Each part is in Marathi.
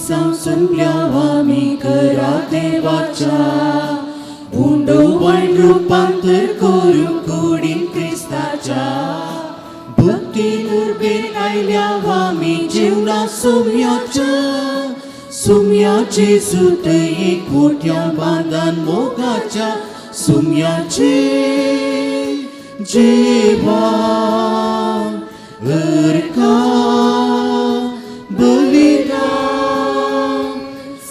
संसुंप्ल्यावा मी करा देवाच्या उंडोवण रूपांतर करू कुडीन क्रिस्ताच्या भक्ती उर्बेर आयल्यावा मी जीवना सुम्याचे सुत एक मोठ्या बांदान मोगाच्या सुम्याचे जेवा अर्का बलिदान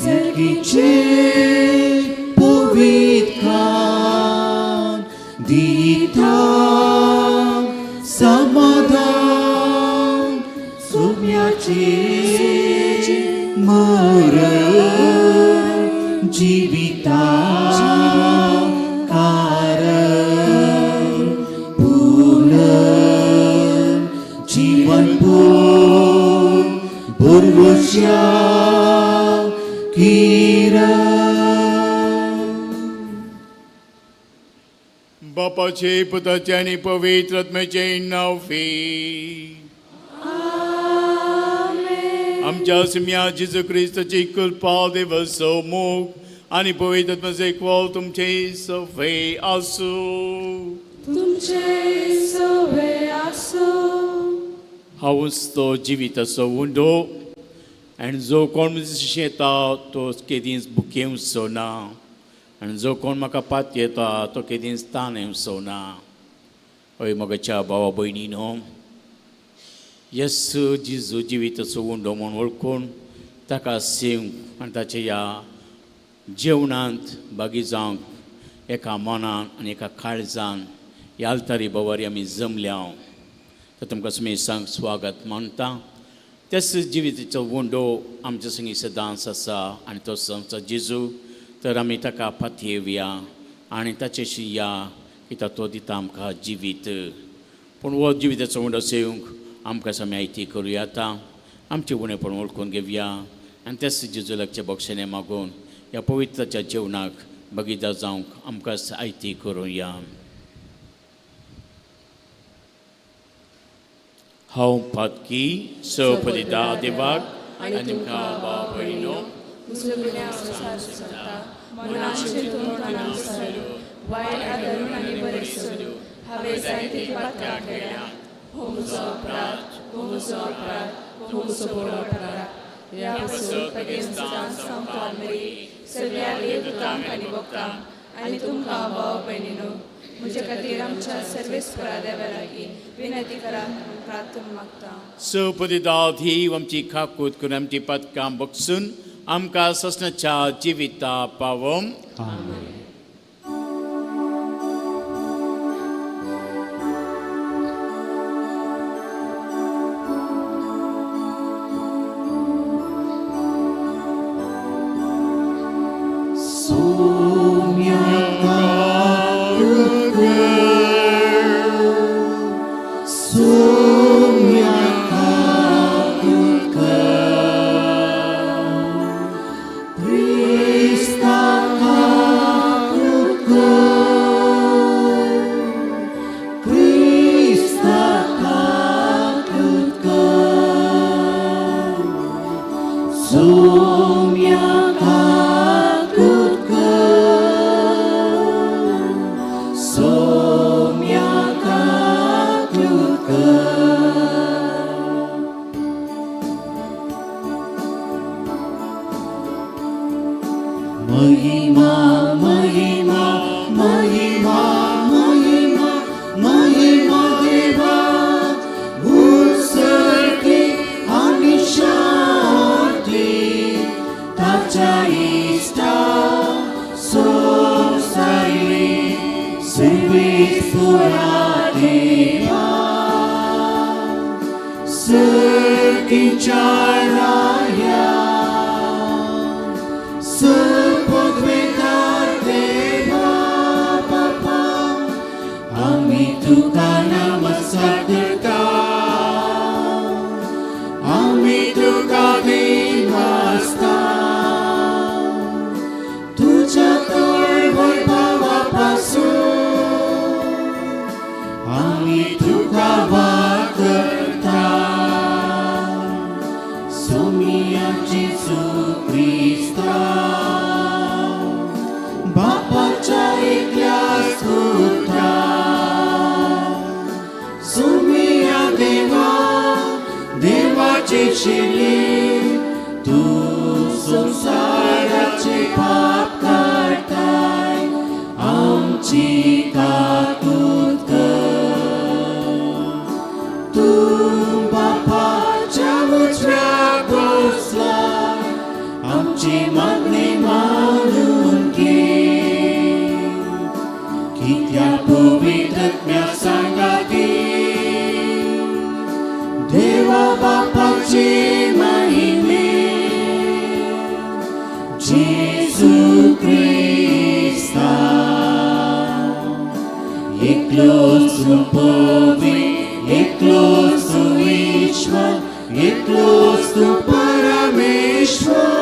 सर्गीचे पवित्रकान दिता समाधान सुम्याचे मरण जीविता कारण पूर्ण जीवन भरवशा बापाचे पुताचे आणि पवित्र आत्म्याचे नाव फे आमच्या सुम्या जेजू ख्रिस्ताची कृपा देव मोग आणि पवित्र आत्म्याचे एकवाल तुमचे सवे असो हांवूच तो जिविताचो उंडो आनी जो कोण येता तो केदींच भुकें सोना आनी जो कोण म्हाका पात येता तो केदींच ताणें सोना हय मोगाच्या भावा भयणीनो येसू जेजू जिविताचो उंडो म्हूण वळखून ताका सेवंक आनी ताच्या ह्या जेवणांत भागी जावंक एका मनान आनी एका काळजान ह्या आल्तारी बोवारी आमी जमल्या तर तुमकां समेसांक स्वागत मानता तेच जिविताचो उंडो आमच्या संगी सदांच आसा आनी तो आमचो जेजू तर आमी ताका पातयेवया आनी ताचेशी या कित्याक तो दिता आमकां जिवीत पूण हो जिविताचो उंडो सेवंक आमकां आमी आयती करूया आतां आमचें उणेपण वळखून घेवया आनी तेच जेजू लागचे बक्षेने मागून ह्या पवित्राच्या जेवणाक भागीदार जावंक आमकां आयती करूया. हांव पातकी सपदिता देवाक आनी तुमकां भाव भयणो वायट आदरून आनी बरें करून हांवें जायती पातकां केल्या हो म्हजो अपराध हो म्हजो अपराध हो म्हजो बरो अपराध ह्या पासून पगेस्तान संपान मेरी सगळ्या देवदूतांक आनी भक्तांक आनी तुमकां भाव भयणीनो म्हजे खातीर आमच्या सर्वेस्परा देवा लागीं विनंती करात म्हूण प्रार्थना मागता. सपदिता देव आमची खाकूत करून आमची पातकां बक्षून आमकां ससनाच्या जिविता पावोम. महिमा महिमा महिमा महिमा महिमा देवा उत्सर्गी आणि शांती ताच्या इष्टा सोसाई सर्वेश्वरा देवा सर्गीच्या राया तुका नमस्कार करता आम्ही तुका दिवासता तुझ्या तळ वैभवापासून आम्ही तुका वागता सोमियाची आमची काकूत कर. तू बापाच्या उजव्याक बसला, आमची मागणी मानून घे. कित्या पवित्रत्म्या सांगाती देवा बापाची महिमे. जेजू क्रिस्ता एकलोच तू पवित्र, एकलोच तू ईश्वर, एकलोच तू परमेश्वर.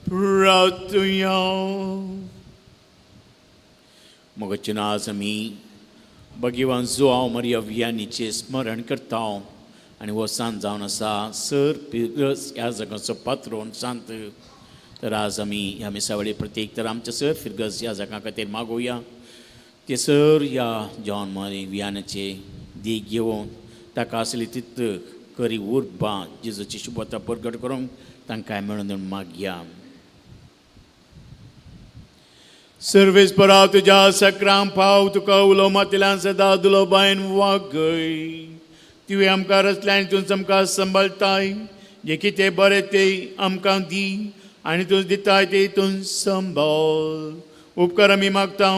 प्रार्थना. मगच्या आज आमी भगवान जोआव मारिया वियानीचे स्मरण करता आनी हो सांज जावन आसा सर फिरगस ह्या जगाचो पात्रोन सांत. तर आज आमी ह्या मिसावळी प्रत्येक तर आमच्या सर फिरगस ह्या जगा खातीर मागोवया. ते सर ह्या जॉन मारी वियानाचे देख घेवन ताका आसली तित करी उर्बा जेजूची शुभता प्रगट करूंक तांकां मेळून मागया. सर्वेस परा तुझ्या सक्राम पाव तुका उलो मातिलान सदा दुलो बायन वागय. तुवें आमकां रचल्यान तूं आमकां सांबाळताय. जे कितें बरें तें आमकां दी आनी तूं दिताय तें तूं सांबाळ. उपकार आमी मागता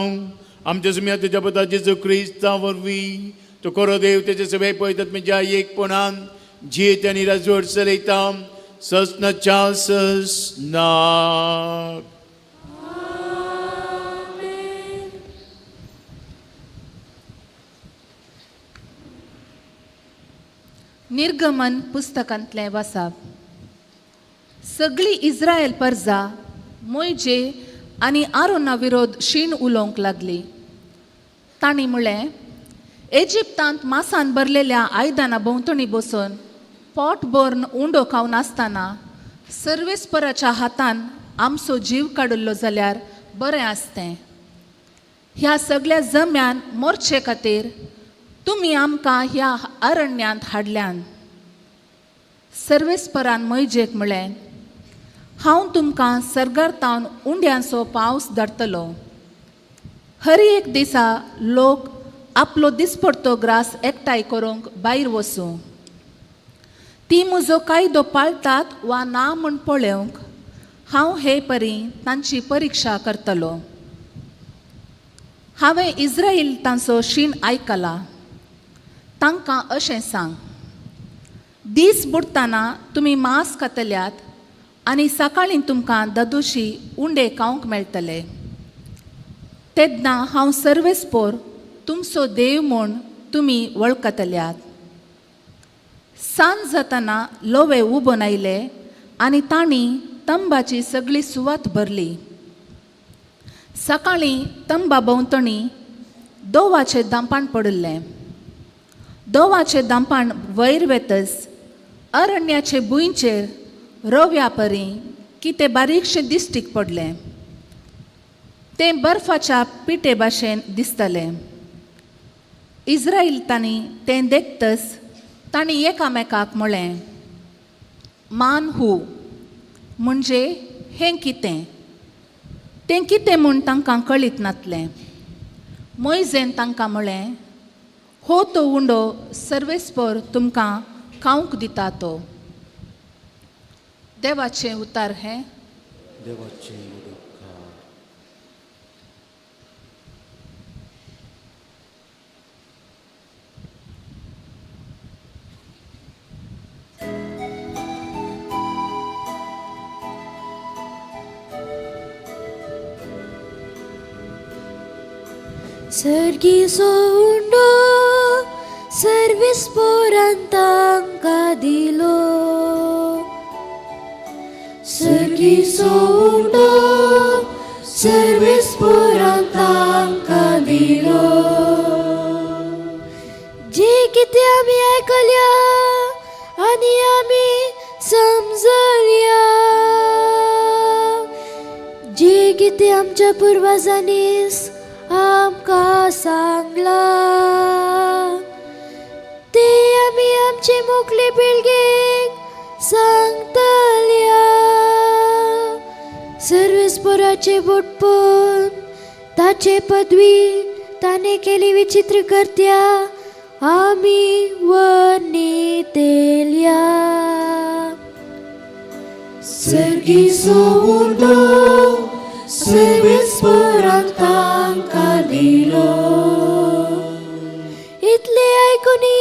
आमच्या सुम्या तुज्या पुता जेजू क्रिस्ता वरवीं. तो खरो देव तेजे सगळे पळयतात म्हज्या एकपणान जीत आनी राजवट चलयता ससनाच्या ससनाक. निर्गमन पुस्तकांतलें वाचप. सगळी इस्रायल परजा मोयजे आनी आरोना विरोध शीण उलोवंक लागली. तांणी म्हळें, इजिप्तांत मासान भरलेल्या आयदनां भोंवतणी बसून पोट भरून उंडो खावन आसतना सर्वेस्पराच्या हातान आमचो जीव काडिल्लो जाल्यार बरें आसतें. ह्या सगळ्या जम्यान मोरचे खातीर तुमी आमकां ह्या अरण्यांत हाडल्यान. सर्वेस्परान मोयजेक म्हळें, हांव तुमकां सर्गार्तावन उंड्यांचो पावस धाडटलो. हर एक दिसा लोक आपलो दिसपडतो ग्रास एकठांय करूंक भायर वचूं. ती म्हजो कायदो पाळटात वा ना म्हूण पळोवंक हांव हे परी तांची परिक्षा करतलो. हांवें इस्रायल तांचो शीण आयकला. तांकां अशें सांग, दीस बुडतना तुमी मांस खातल्यात आनी सकाळीं तुमकां ददोशी उंडे खावंक मेळटले. तेन्ना हांव सर्वेस्पोर तुमचो देव म्हूण तुमी वळखतल्यात. सांज जातना लोवे उबोन आयले आनी तांणी तंबाची सगळी सुवात भरली. सकाळीं तंबा भोंवतणी दोवाचें दांपाण पडिल्लें. दोवाचें दांपाण वयर वेतस अरण्याचे भुंयचेर रव्या परी कितें बारीकशें दिश्टीक पडलें. तें बर्फाच्या पिठे भाशेन दिसतलें. इस्रायेलींनी तें देखतस तांणी एकामेकाक म्हळें, मान हू म्हणजे हें कितें. तें कितें म्हूण तांकां कळीत नासलें. मोयजेन तांकां म्हळें, हो तो उंडो सर्वेस्पर तुमकां खावंक दिता तो. देवाचें उतार हें. सर्गीचो उंडो सर्वेस्पोरान तांकां दिलो. सर्गीचो उंडो सर्वेस्पोरान तांकां दिलो. जे कितें आमी आयकल्या आनी आमी समजल्या, जे कितें आमच्या पुर्वजांनी आमकां सांगला, ताचे बुटपून ताचे पदवी ताने केली विचित्र करत्या आमी वनितेल्या सर्गीचो उंडो सर्वेस्परान तांकां दिलो. इतले आयकुनी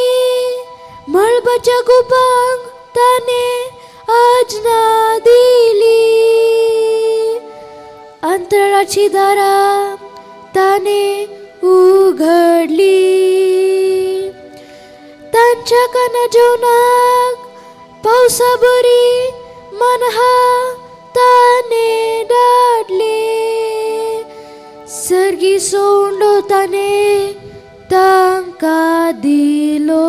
मळबाच्या गुपांक ताने आज्ञा दिली. अंतराळाची दारां ताने उघडली. तांच्या काना जेवणाक पावसा बरी मनहा ताने धाडले. सर्गीचो उंडो ताने तांकां दिलो.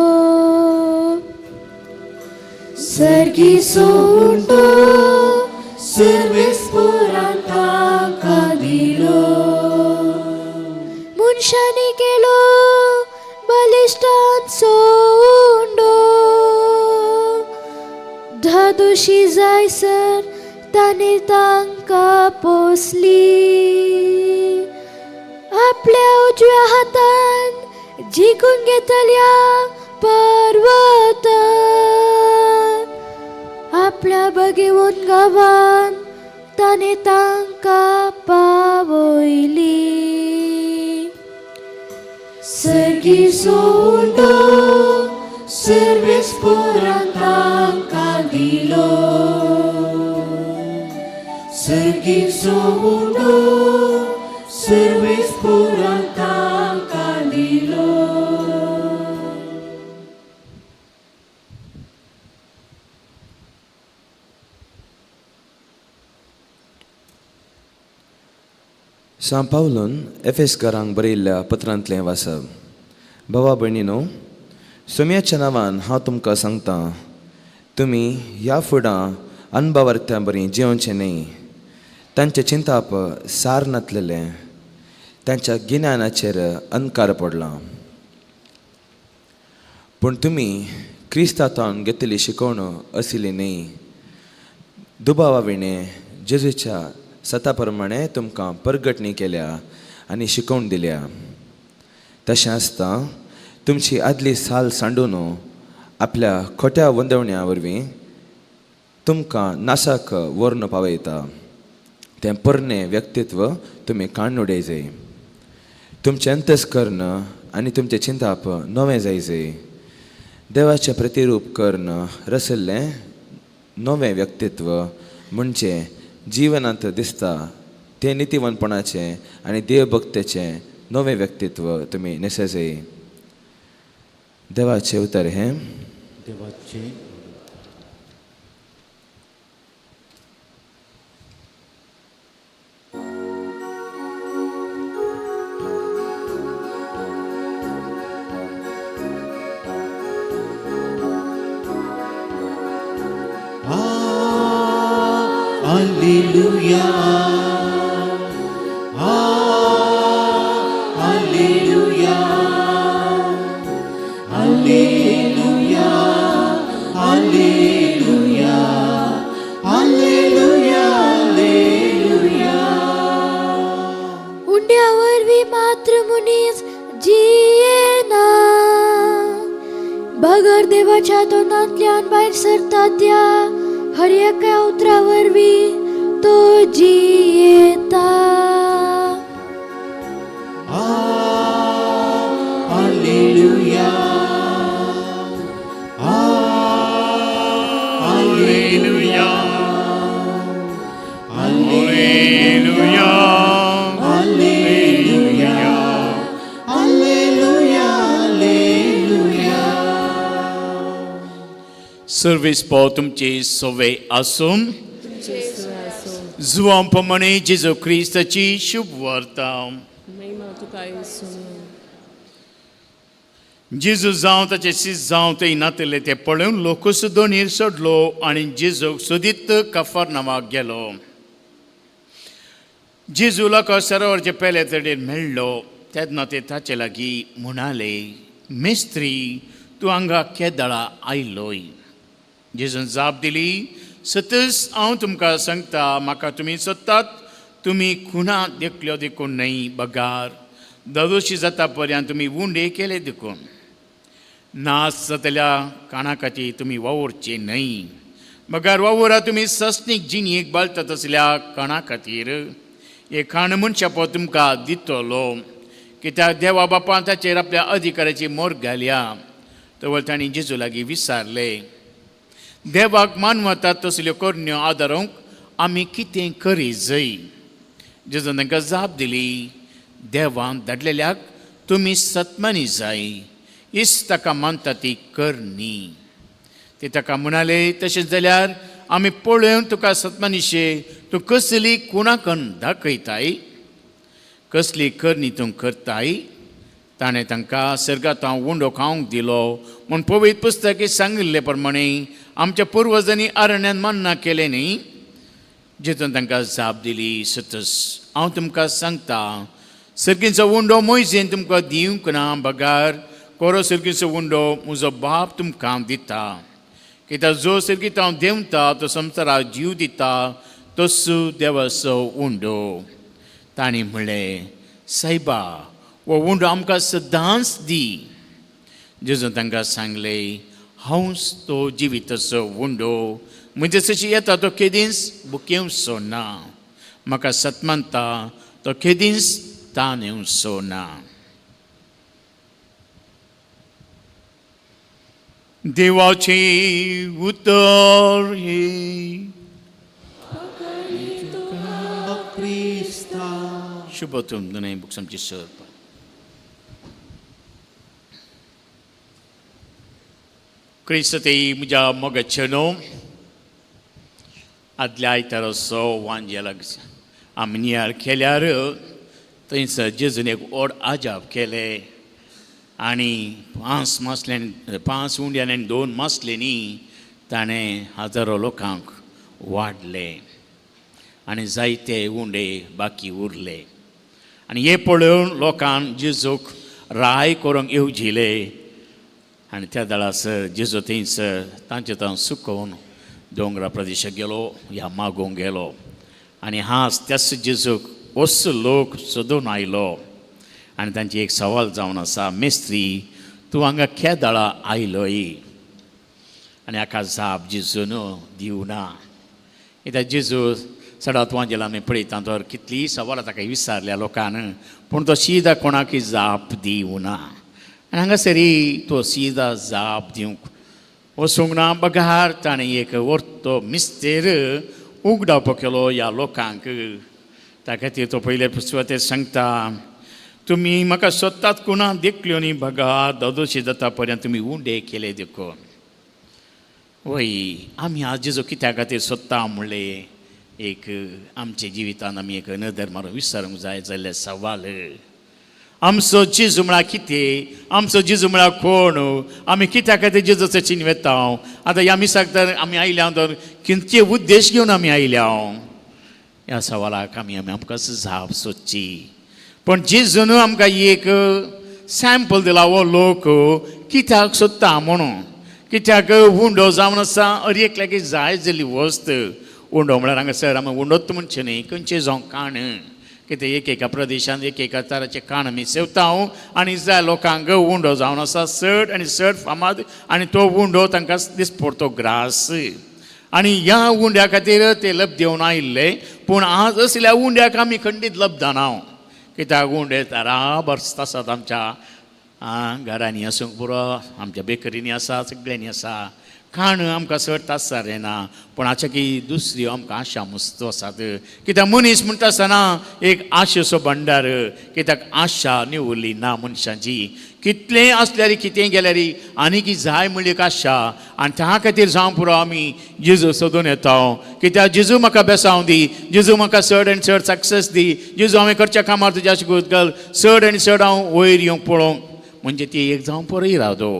सर्गीचो उंडो सर्वेस्परान तांकां दिलो. मनशांनी केलो बलिश्टांचो उंडो. धादोशी जायसर ताने तांकां पोसली. आपल्या उजव्या हातान जिखून घेतल्या पर्वत. आपल्या बगेवून गांवान ताने तांकां पावयली. सर्गीचो उंडो सर्वेस्परान तांकां दिलो. सर्गीचो उंडो सर्वेस्परान तांकां दिलो. सांत पावलोन एफेसकारांक बरयल्ल्या पत्रांतलें वाचप. भावा भयणीनो, सोम्याच्या नांवान हांव तुमकां सांगतां, तुमी ह्या फुडां अनभावार्थ्या बरी जिवचें न्ही. तांचे चिंताप सार नातलेलें. तांच्या गिन्यानाचेर अंधकार पडला. पूण तुमी क्रिस्तांतान घेतिल्ली शिकवण आशिल्ली न्ही. दुबावाविणे जेजूच्या सता प्रमाणे तुमकां परगटणी केल्या आनी शिकवण दिल्या. तशें आसता तुमची आदली साल सांडून आपल्या खोट्या वंदवण्या वरवीं तुमकां नाशाक व्हरून पावयता. तें पोरणें व्यक्तित्व तुमी काडून उडयचे. तुमचें अंतस्करण आनी तुमचें चिंताप नवें जायचे. देवाचें प्रतिरूप करून रचल्लें नवें व्यक्तित्व म्हणजे जिवनांत दिसता तें नितीवनपणाचें आनी देवभक्तेचें नवें व्यक्तित्व तुमी नेसजे. देवाचें उतर हें. देवाचे Alleluia. Alleluia. Alleluia. Alleluia. Alleluia. Alleluia. उंड्या वरवीं मात्र मनीस जियेना. बगर देवाच्या तोंडांतल्यान भायर सरता त्या हर एका उतरा वरवीं तो जियेता. Alleluia. Alleluia. Alleluia. Alleluia. Alleluia. Alleluia. Service पाव तुमची सोवे आसून जुवां प्रमाणे जेजू क्रिस्ताची शुभ वार्ता. महिमा तुका येसून. जेजू जावं ताचे सीस जावं ते नातले ते पळोवन लोक सुद्दां सोडलो आनी जेजूक सोदीत कफरनामाक गेलो. जेजू लोकांक सरोवराचे पेले तडेर मेळ्ळो तेन्ना ते ताचे लागीं म्हणाले, मेस्त्री तूं हांगा केदळा आयलोय. जेजून जाप दिली, सतस हांव तुमकां सांगता, म्हाका तुमी सोदतात तुम्ही खुना देखल्यो देखून न्हय बगार दरोशी जाता पर्यंत तुम्ही उंडे केले देखून नास जातल्या काणा खातीर तुमी वावरचे न्हय बगार वावरा तुमी सस्नीक जिणेक बाळतात असल्या काणा खातीर एक खाण मनशा पळय तुमकां दितलो कित्याक देवा बापान ताचेर आपल्या अधिकाराची मोर घाल्या तवळ तांणी जेजू लागीं विचारले देवाक मानवतात तसल्यो करण्यो आदारूंक आमी कितें करी जाय जेजून तांकां जाप दिली देवान धाडलेल्याक तुमी सत्मानी जाय इस ताका मानता ती करनी ते ताका म्हणाले तशेंच जाल्यार आमी पळोवन तुका सत्मानिशे तूं कसली कुणाकन दाखयताय कसली करनी तूं करताय ताणें तांकां सर्गांतां उंडो खावंक दिलो म्हूण पवित्र पुस्तकांत सांगिल्ले प्रमाणे आमच्या पुर्वजांनी अरण्यांत मन्ना केलें न्ही जेतून तांकां जाप दिली सतस हांव तुमकां सांगता सर्गीचो उंडो मोयजेन तुमकां दिवंक ना बगार कोरो सर्गीचो उंडो म्हजो बाप तुमकां दिता कित्याक जो सर्गीत हांव देंवता तो संवसाराक जीव दिता तसो देवाचो उंडो ताणें म्हणलें सायबा हो उंडो आमकां सदांच दी जेजून तांकां सांगलें हांवच तो जिविताचो उंडो म्हणजे जशी येता तो केदींच बुकेवचो ना म्हाका सतमानता तो केदींच ताण येवचो ना देवाचे उतर हे क्रिस्ता शुभ तुमने बुक्सांची सर क्रिस्त ते म्हज्या मोगाचेनो आदल्या आयताराचो वांजेलाक आमी नियाळ केल्यार थंयसर जेजून एक व्हड आजाप केले आनी 5 उंड्यान आनी 2 मासलेंनी ताणें हजारो लोकांक वाडले आनी जायते उंडे बाकी उरले आनी हे पळोवन लोकांक जेजूक राय करूंक येवजिले आनी त्या दळासर जेजू थंयसर तांचे थंय सुकोवन दोंगरा प्रदेशाक गेलो ह्या मागोवंक गेलो आनी हांस त्याच जेजूक असो लोक सोदून आयलो आनी तांची एक सवाल जावन आसा मेस्त्री तूं हांगा केदाळा आयलोय आनी हाका जाप जेजून दिवना कित्याक जेजू सडात वांजेला आमी पळयता तर कितलीं सवालां ताका विचारल्या लोकांन पूण तो सीदा कोणाकय जाप दिवना आनी हांगासरी तो सीदा जाप दिवंक वचूंक ना बगार ताणें एक व्हरतो मिस्तेर उगडावपो केलो ह्या लोकांक त्या खातीर तो पयले सुवातेर सांगता तुमी म्हाका सोदतात कुणा देखल्यो न्ही बगार दोदोशी जाता पर्यंत तुमी उंडे केले देखून वय आमी आज जेजो कित्या खातीर सोदता म्हणलें एक आमच्या जिवितान आमी एक नदर मारून विचारूंक जाय जाल्यार सवाल आमचो जेजू म्हळ्यार कितें आमचो जेजू म्हळ्यार कोण आमी कित्या खातीर जेजूचो चिन्ह वेता आतां ह्या मिसाक तर आमी आयल्या तर खंयचे उद्देश घेवन आमी आयल्या ह्या सवालाक आमकां जाप सोदची पण जेजून आमकां एक सॅम्पल दिला हो लोक कित्याक सोदता म्हणून कित्याक उंडो जावन आसा हर एकल्याक जाय जाल्ली वस्त उंडो म्हळ्यार हांगासर आमी उंडोच म्हणचे न्ही खंयचें जावं काण कितें एकेका प्रदेशांत एकेका तराचें काण आमी सेवता आनी जाय लोकांक उंडो जावन आसा चड आनी चड फामाद आनी तो उंडो तांकां दिसपडतो ग्रास आनी ह्या उंड्या खातीर ते लब दिवन आयिल्ले पूण आज असल्या उंड्याक आमी खंडीत लब जाना कित्याक उंडे बराबर आसात आमच्या घरांनी आसूंक पुरो आमच्या बेकरींनी आसा सगळ्यांनी आसा खाण आमकां चड तासार येना पूण हाच्या की दुसरी आमकां आशा मस्तो आसात कित्याक मनीस म्हणटा आसतना एक आशेचो भंडार कित्याक आशा निवरली ना मनशांची कितलें आसल्यार कितें गेल्यार आनीक जाय म्हणली एक आशा आनी त्या खातीर जावं पुरो आमी जेजू सोदून येता कित्याक जेजू म्हाका बेसांव दी जेजू म्हाका चड आनी चड सक्सेस दी जेजू हांवें करच्या कामार तुज्या शिकूत घाल चड आनी चड हांव वयर येवंक पळोवंक म्हणजे ती एक जावं पुरो इरादो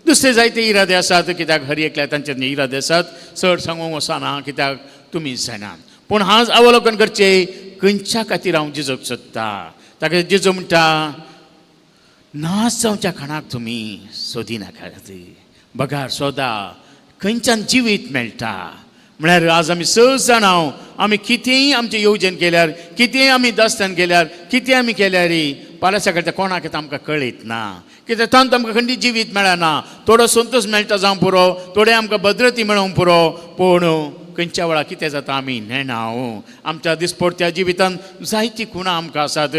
दुसरे जायते इरादे आसात कित्याक हर एकल्या तांचे इरादे आसात चड सांगूंक वचना कित्याक तुमी जाणात पूण हांव अवलोकन करचें खंयच्या खातीर हांव जेजूक सोदता ताका जेजू म्हणटा नाश जावच्या खाणाक तुमी सोदिनाकात बगार सोदा खंयच्यान जिवीत मेळटा म्हळ्यार आज आमी स जाणां आमी कितेंय आमचें येवजण केल्यार, कितेंय आमी दस्तान केल्यार, कितें आमी केल्यार फाल्यां सकाळीं कोणाक येता आमकां कळीत ना. कित्याक तांत आमकां खंयची जिवीत मेळना. थोडो संतोश मेळटा जावं पुरो, थोडे आमकां भद्रती मेळोंक पुरो, पूण खंयच्या वेळार कितें जाता आमी नेणाव. आमच्या दिसपट्ट्या जिवितान जायतीं खुणां आमकां आसात.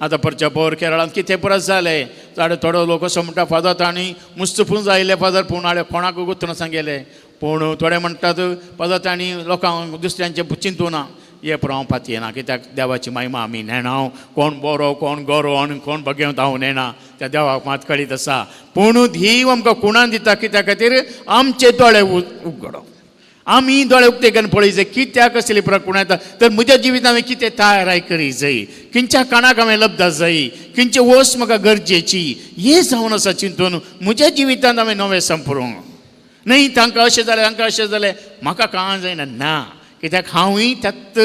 आतां परच्या बोर केरळांत कितें परस जालें, थोडो लोक असो म्हणटा फादर तांणी मुस्तफून जायले फादर पूण हाडे कोणाक गुंतून सांगले. पूण थोडे म्हणटात फादर तांणी लोकांक दुसऱ्यांचे चिंतूं ना. हे पुरो हांव पातयेना, कित्याक देवाची महिमा आमी नेणाव. कोण बरो कोण गरो आनी कोण भगेवंत हांव नेना, त्या देवाक मात कळीत आसा. पूण देव आमकां खुणां दिता, कित्या खातीर आमचे दोळे उगडप. आमी दोळे उक्ते करून पळय जाय कित्याक असली प्रकुणां येता. तर म्हज्या जिवितांत हांवें कितें तयाराय करी जाय, खंयच्या काणाक हांवें लब्धा जाय, खंयची वस्त म्हाका गरजेची, हें जावन आसा चिंतून म्हज्या जिवितांत हांवें नवें संपरूंक. न्हय तांकां अशें जालें तांकां अशें जालें म्हाका काळां जायना ना, कित्याक हांवूय त्याच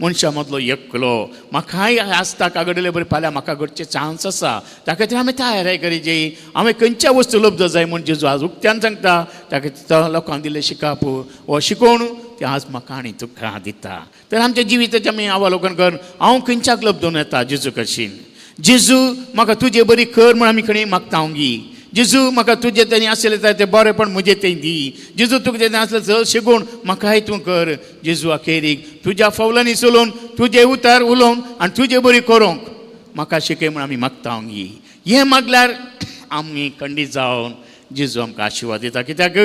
मनशा मदलो एकलो. म्हाकाय आसता कागडले बरें फाल्यां म्हाका घडचे चान्स आसा, त्या खातीर हांवें तयाराय करी. हांवें खंयच्या वस्तू लब्ध जाय म्हण जेजू आज उक्त्यान सांगता. त्या खातीर लोकांक दिलें शिकाप हो शिकोवन ते आज म्हाका आनी तुका दिता. तर आमच्या जिविताचें आमी अवलोकन कर, हांव खंयच्याक लब्धून येता जेजू कडच्यान. जेजू म्हाका तुजें बरी कर म्हण आमी खंय मागता गी. जेजू म्हाका तुजें तेणी आसलें तें बरेंपण म्हजें तें दी. जेजू तुका तें आसलें चल शिकून म्हाकाय तूं कर. जेजू अखेरीक तुज्या फौलांनी चलोवन तुजे उतार उलोवन आनी तुजें बरी करूंक म्हाका शिकय म्हण आमी मागता गी. हें मागल्यार आमी खंडीत जावन जेजू आमकां आशिर्वाद दिता. कित्याक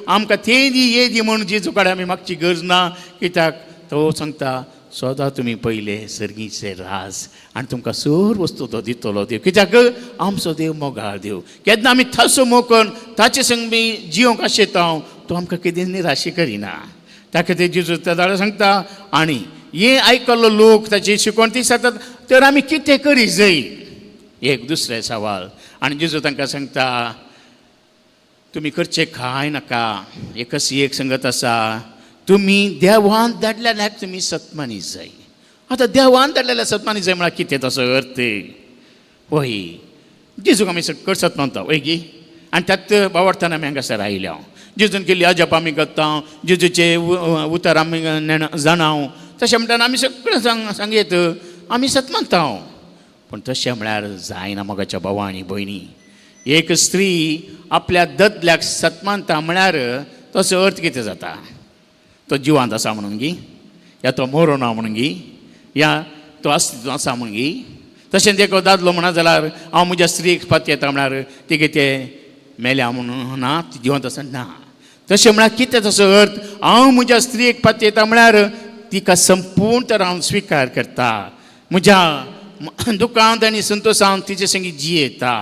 आमकां तें दी हें दी म्हूण जेजू कडेन आमी मागची गरज ना. कित्याक तो सांगता सदां तुमी पयले सर्गीचे राज आनी तुमकां सर वस्तू तो दितलो देव. कित्याक आमचो देव मोगाळ देव. केन्ना आमी थासो मोकन ताचे संग बी जियोंक आशेता तो आमकां केन्ना निराशी करिना. त्या खातीर जेजू त्या दाडा सांगता आनी हे आयकल्लो लोक ताची शिकवण ती जातात तर आमी कितें करी जाय. एक दुसरे सवाल. आनी जेजू तांकां सांगता तुमी करचें कांय नाका. एकच एक संगत आसा, तुमी देवान धाडलेल्याक तुमी सत्मानी जाय. आतां देवान धाडलेल्या सत्मानी जाय म्हळ्यार कितें तसो अर्थ. वय जेजूक आमी कर सत्मानता वय गी. आनी त्यात बावडताना आमी हांगासर आयल्या. जेजून केल्ली अजाप आमी करता, जेजूचे उतर आमी जाणाव. तशें म्हणटाना आमी सगळें सांगयत आमी सत्मानता. पूण तशें म्हळ्यार जायना मोगाच्या भावा आनी भयणी. एक स्त्री आपल्या ददल्याक सत्मानता म्हळ्यार तसो अर्थ कितें जाता. तो जिवांत आसा म्हणून गी, या तो मरो ना म्हणून गी, या तो अस्तित्व आसा म्हणून गी. तशें देखो दादलो म्हणा जाल्यार हांव म्हज्या स्त्रीक पात येता म्हळ्यार ती कितें मेल्या म्हणून ना, ती जिवंत आसा ना. तशें म्हळ्यार कितें तसो अर्थ. हांव म्हज्या स्त्रीक पात येता म्हळ्यार तिका संपूर्ण तर हांव स्विकार करता. म्हज्या दुखांत आनी संतोशांत तिचे संगी जियेता.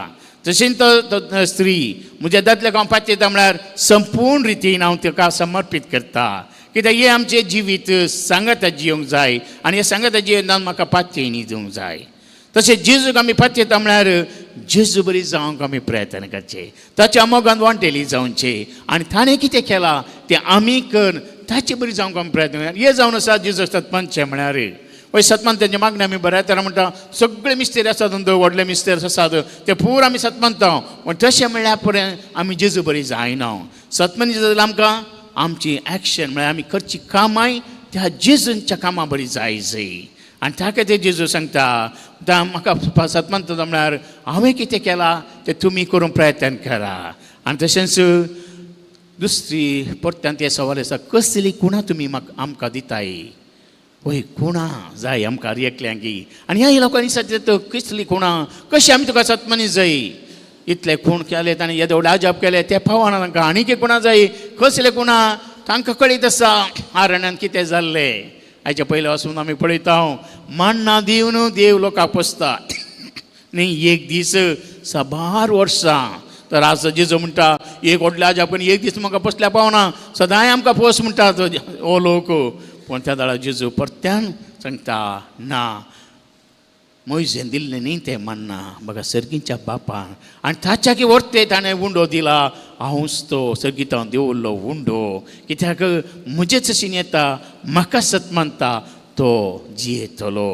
तशेंच तो स्त्री म्हज्या दादल्याक हांव पात येता म्हळ्यार संपूर्ण रितीन हांव तिका समर्पीत करता. कित्याक हे आमचें जिवीत सांगाता जियोंक जाय आनी हे सांगाता जियेंतान म्हाका पातयेनी दिवंक जाय. तशें जेजूक आमी पात येता म्हळ्यार जेजू बरी जावंक आमी प्रयत्न करचे, ताच्या मोगान वांटेली जावचे आनी ताणें कितें केलां तें आमी कर ताचे बरी जावंक आमी प्रयत्न करया. हे जावन आसा जेजू सत्मानचें म्हळ्यार. पळय सत्मान तेंचे मागणी आमी बऱ्या तरा म्हणटा सगळे मिस्तेरी आसात व्हडले मिस्तेर आसात ते पूर आमी सत्मानता. पूण तशें म्हणल्यार पुरे आमी जेजू बरी जायना. सत्मानी जाल्यार आमकां आमची एक्शन म्हळ्यार आमी करची कामाय त्या जेजूंच्या कामां बरी जाय जाय. आनी त्या खातीर जेजू सांगता म्हाका सत्मानता म्हळ्यार हांवें कितें केलां तें तुमी करूंक प्रयत्न करा. आनी तशेंच दुसरी परत्यान ते सवाल आसा कसली कुणां तुमी आमकां दिताय. वय कुणां जाय आमकां एकल्यांक. आनी ह्या लोकांनी सांगता कसली कुणां कशी आमी तुका सत्मानी जाय. इतले खूण केले ताणें येदे व्हडले अजाप केले ते पावना तांकां आनीक कुणां जाय. कसले कुणां तांकां कळीत आसा आरण्यांत कितें जाल्लें. हाच्या पयलीं वचून आमी पळयता मान्ना दिवन देव लोकांक पोसता न्ही एक दीस 12 वर्सां. तर आज जेजू म्हणटा एक व्हडले अजाप करून एक दीस म्हाका पोसल्या पावना, सदांय आमकां पोस म्हणटात हो लोक. पूण त्या दाळा जेजू परत्यान सांगता ना, मोयजेन दिल्लें न्ही तें मान्ना बघा सर्गीच्या बापान आनी ताच्या व्हरते ताणें उंडो दिला. हांवूच तो सर्गीतांत देवल्लो उंडो. कित्याक म्हजेच अशीं येता म्हाका सत्मानता तो जियेतलो.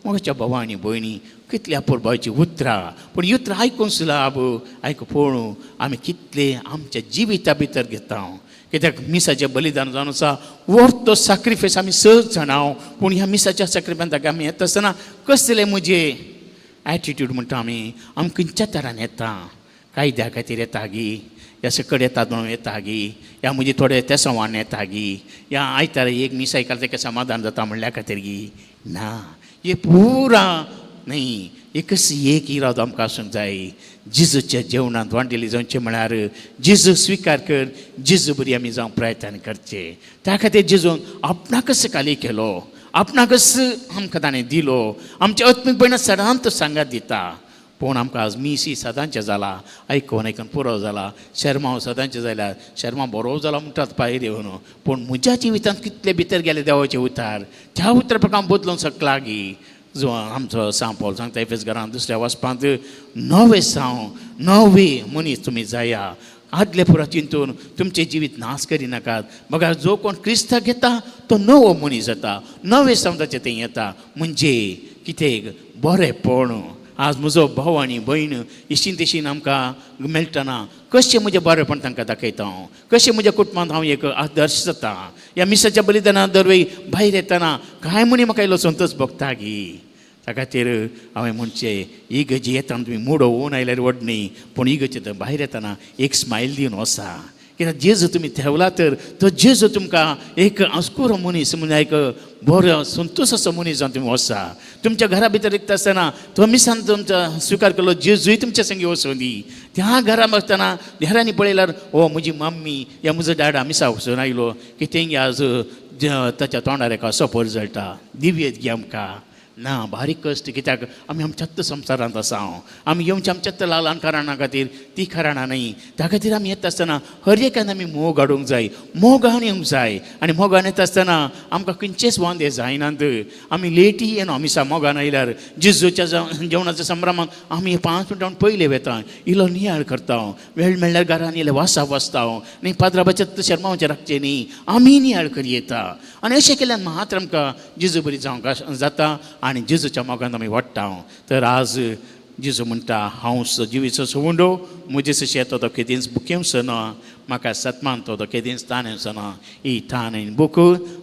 मोगाच्या भावा आनी भयणी कितल्या पुरबाची उतरां पूण ही उतरां आयकून सुलाब पळोवूं आमी कितले आमच्या जिविता भितर घेता कित्याक मिसाचें बलिदान जावन आसा वर्थ तो सॅक्रिफायस आमी सहज जाणाव पूण ह्या मिसाच्या सॅक्रिफायसाक आमी येता आसतना कसले म्हजे एटिट्यूड म्हणटा आमी खंयच्या तरान येता कायद्या खातीर येता गी या सकड येता म्हणून येता गी या म्हजे थोडे त्या संवान येता गी या आयतार एक मिसा आयकला तेका समाधान जाता म्हणल्या खातीर गी ना हे पुरा न्ही एकच एक इरादो आमकां आसूंक जाय जेजूच्या जेवणांत वांटिली जावचें म्हळ्यार जेजू स्विकार कर जेजू बरी आमी जावंक प्रयत्न करचे त्या खातीर जेजून आपणाकच खाली केलो आपणाकच आमकां ताणें दिलो आमच्या आत्मीकपणान सदांच सांगात दिता पूण आमकां आज मिसी सदांचें जाला आयकून पुरो जाला शर्मा सदांचें जाल्यार शर्मा बरो जाला म्हणटात भायर येवन पूण म्हज्या जिवितांत कितले भितर गेले देवाचे उतार त्या उतर प्रकार बदलूंक शकला गी जो आमचो सांव पौल सांगता एफेस घरांत दुसऱ्या वचपांत नवे सांव नवे मनीस तुमी जाया आदले पुरा चिंतून तुमचें जिवीत नाश करिनाकात बघा जो कोण क्रिस्ताक येता तो नवो मनीस जाता नवे सांवताचें तें येता म्हणजे कितें बरेंपण आज म्हजो भाव आनी भयण इशीन तिशीन आमकां मेळटना कशें म्हजें बरेंपण तांकां दाखयता हांव कशें म्हज्या कुटुंबांत हांव एक आदर्श जाता ह्या मिसाच्या बलिदानां दरवेळी भायर येतना कांय म्हणी म्हाका इल्लो संतोश भोगता गी त्या खातीर हांवें म्हणचें इगर्जी येतना तुमी मुडो ओन आयल्यार व्हडनी पूण इगर्जे भायर येतना एक स्मायल दिवन वचा कित्याक जेजू तुमी ठेवला तर तो जेजू तुमकां एक अस्कुरो मनीस म्हणजे एक बरो संतोश असो मनीस जावन तुमी वचा तुमच्या घरा भितर रिकता आसतना तो मिसान तुमचो स्विकार केलो जेजूय तुमच्या संगी वचूं दी त्या घरान आसतना हेरांनी पळयल्यार ओ म्हजी मम्मी या म्हजो डाडा मिसा वचून आयलो की तेंगे आज ताच्या तोंडार एका सोपोर जळटा दिव्येत गी आमकां ना बारीक कश्ट कित्याक आमी आमच्याच संवसारांत आसा आमी येवचे आमच्याच ल्हान कारणां खातीर ती कारणां न्ही त्या खातीर आमी येता आसतना हर एकान आमी मोग हाडूंक जाय मोगान येवंक जाय आनी मोगान येता आसतना आमकां खंयचेच वांदे जायनात आमी लेटी येना मिसा मोगान आयल्यार जेजूच्या जेवणाच्या संभ्रमांत आमी 5 मिनटां पयले वेता इलो नियाळ करता वेळ मेळ्ळ्यार घरान इल्ले वासा बसता न्ही पाद्राबाच्या शर्मांचेर राखचें न्ही आमी नियाळ करी येता आनी अशें केल्यान मात्र आमकां जेजू बरी जावंक जाता आनी जेजूच्या मोगान आमी वाडटा तर आज जेजू म्हणटा हांव जिवीचो सुवंडो म्हजे सशी येतो तो केदींच बुकेवचो ना म्हाका सतमानतो तो केदींच ताणेवचो ना ही ताण आनी बूक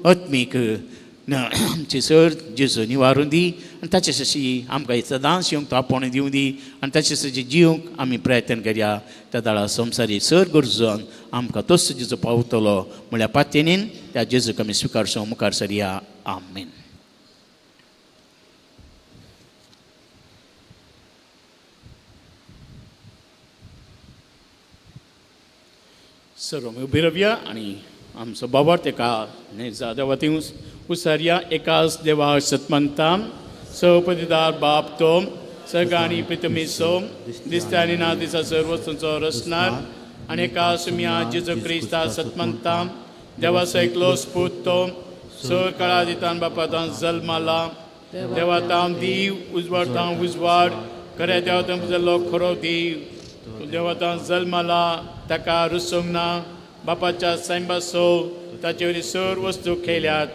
आत्मीक आमची सर जेजू निवारून दी आनी ताचे सशी आमकां सदांच येवंक तो आपोण दिवं दी आनी ताचे सशी जिवंक आमी प्रयत्न करया त्या दाळा संवसारी सर गरजून आमकां तोच जेजू पावतलो म्हळ्यार पातेनीन त्या जेजूक आमी स्विकारचो मुखार सरया आमेन. सर्व उबी रावया आनी आमचो बाबार तेका देवा ती उसारया एकाच देवा सतमंतां सपदिदार बाप तो सगळ्यांनी प्रितमी सोम दिसता आनी ना दिसा सर्व वस्तूंचो रचणार आनी एका सुम्या जेजू क्रिस्ता सतमंतां देवा सैकलो स्पूत तो सर काळा दितान बापातां जल्माला देवा तां दीव उजवाड तां उजवाड खऱ्या देवा तां जाल्लो खरो दीव देवा तां जल्माला ताका रुसूंक ना बापाच्या सैंबासो ताचे वरी सर वस्तू खेळ्यात